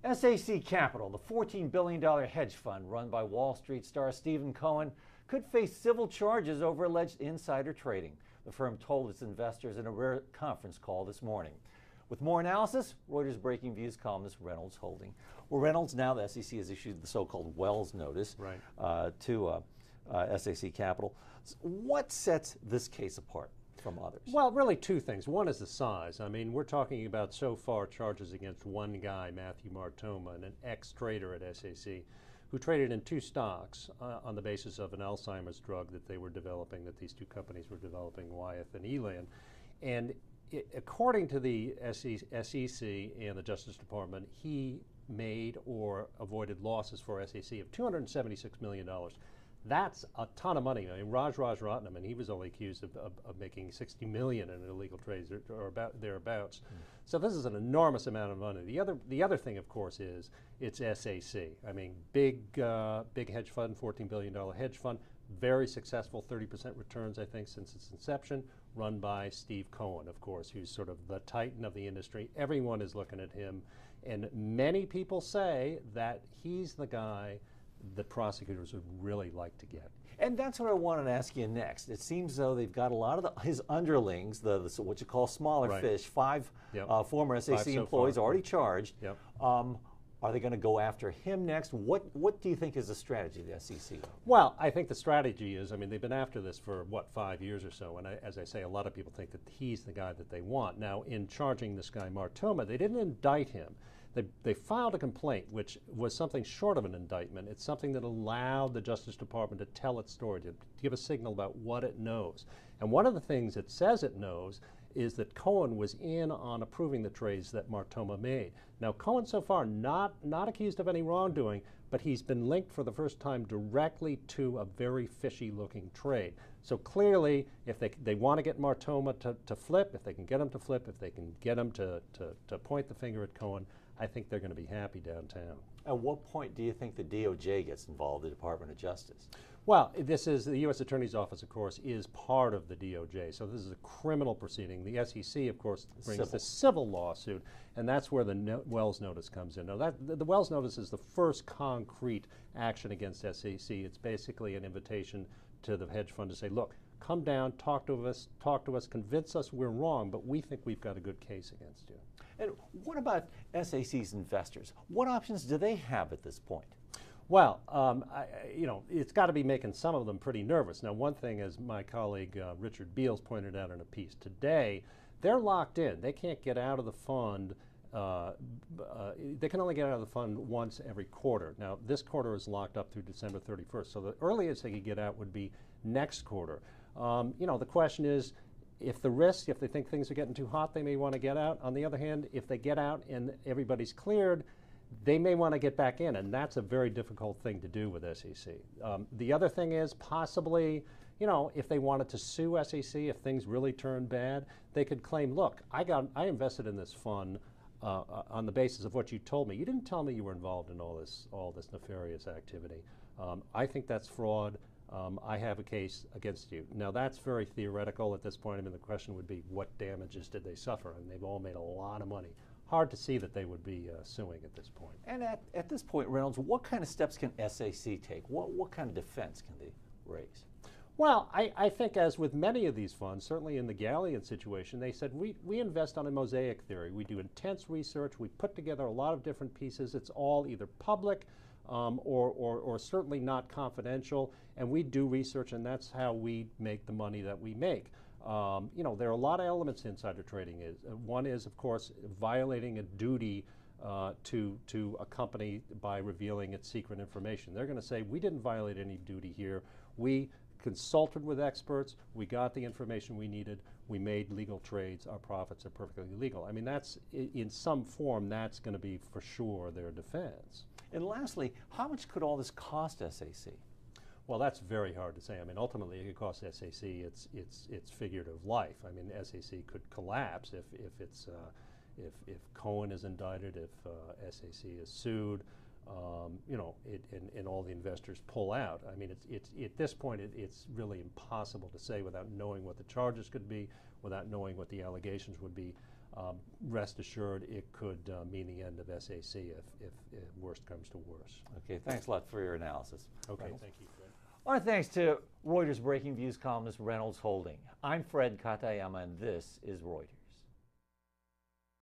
SAC Capital, the $14 billion hedge fund run by Wall Street star Stephen Cohen, could face civil charges over alleged insider trading, the firm told its investors in a rare conference call this morning. With more analysis, Reuters Breakingviews columnist Reynolds Holding. Well, Reynolds, now the SEC has issued the so-called Wells notice to SAC Capital. What sets this case apart from others? Well, really two things. One is the size. I mean, we're talking about so far charges against one guy, Matthew Martoma, an ex-trader at SAC, who traded in two stocks on the basis of an Alzheimer's drug that they were developing, that these two companies were developing, Wyeth and Elan. And according to the SEC and the Justice Department, he made or avoided losses for SAC of $276 million. That's a ton of money. I mean, Raj Ratnam, and he was only accused of making $60 million in illegal trades or about thereabouts. So this is an enormous amount of money. The other thing, of course, is it's SAC. I mean, big hedge fund, $14 billion hedge fund, very successful, 30% returns, I think, since its inception, run by Steve Cohen, of course, who's sort of the titan of the industry. Everyone is looking at him, and many people say that he's the guy that prosecutors would really like to get. And that's what I wanted to ask you next. It seems though they've got a lot of his underlings, the what you call smaller fish, five former SAC employees already charged. Are they going to go after him next? What do you think is the strategy of the SEC? Well, I think the strategy is, I mean, they've been after this for, 5 years or so, and as I say, a lot of people think that he's the guy that they want. Now, in charging this guy Martoma, they didn't indict him. They filed a complaint, which was something short of an indictment. It's something that allowed the Justice Department to tell its story, to give a signal about what it knows. And one of the things it says it knows is that Cohen was in on approving the trades that Martoma made. Now, Cohen so far not accused of any wrongdoing, but he's been linked for the first time directly to a very fishy-looking trade. So clearly, if they want to get Martoma to flip, if they can get him to flip, if they can get him to point the finger at Cohen, I think they're going to be happy downtown. At what point do you think the DOJ gets involved, the Department of Justice? Well, this is the U.S. Attorney's Office, of course, is part of the DOJ. So this is a criminal proceeding. The SEC, of course, brings the civil lawsuit, and that's where the Wells notice comes in. Now, the Wells notice is the first concrete action against SAC. It's basically an invitation to the hedge fund to say, look, come down, talk to us, convince us we're wrong, but we think we've got a good case against you. And what about SAC's investors? What options do they have at this point? Well, it's got to be making some of them pretty nervous. Now, one thing, as my colleague Richard Beals pointed out in a piece today, they're locked in. They can't get out of the fund. They can only get out of the fund once every quarter. Now, this quarter is locked up through December 31st, so the earliest they could get out would be next quarter. The question is, if they think things are getting too hot, they may want to get out. On the other hand, if they get out and everybody's cleared, they may want to get back in, and that's a very difficult thing to do with SEC. The other thing is possibly, if they wanted to sue SEC, if things really turn bad, they could claim, look, I invested in this fund on the basis of what you told me. You didn't tell me you were involved in all this nefarious activity. I think that's fraud. I have a case against you. Now, that's very theoretical at this point. I mean, the question would be, what damages did they suffer? And they've all made a lot of money. Hard to see that they would be suing at this point. And at this point, Reynolds, what kind of steps can SAC take? What kind of defense can they raise? Well, I think as with many of these funds, certainly in the Galleon situation, they said we invest on a mosaic theory. We do intense research. We put together a lot of different pieces. It's all either public or certainly not confidential, and we do research, and that's how we make the money that we make. There are a lot of elements to insider trading. One is, of course, violating a duty to a company by revealing its secret information. They're going to say, we didn't violate any duty here. We consulted with experts. We got the information we needed. We made legal trades. Our profits are perfectly legal. I mean, that's, in some form, that's going to be for sure their defense. And lastly, how much could all this cost SAC? Well, that's very hard to say. I mean, ultimately, it could cost SAC its figurative life. I mean, SAC could collapse if Cohen is indicted, if SAC is sued, and all the investors pull out. I mean, it's at this point, it's really impossible to say without knowing what the charges could be, without knowing what the allegations would be. rest assured it could mean the end of SAC if worst comes to worse. Okay, thanks a lot for your analysis. Okay, Reynolds. thank you, Fred. Our thanks to Reuters Breaking Views columnist Reynolds Holding. I'm Fred Katayama, and this is Reuters.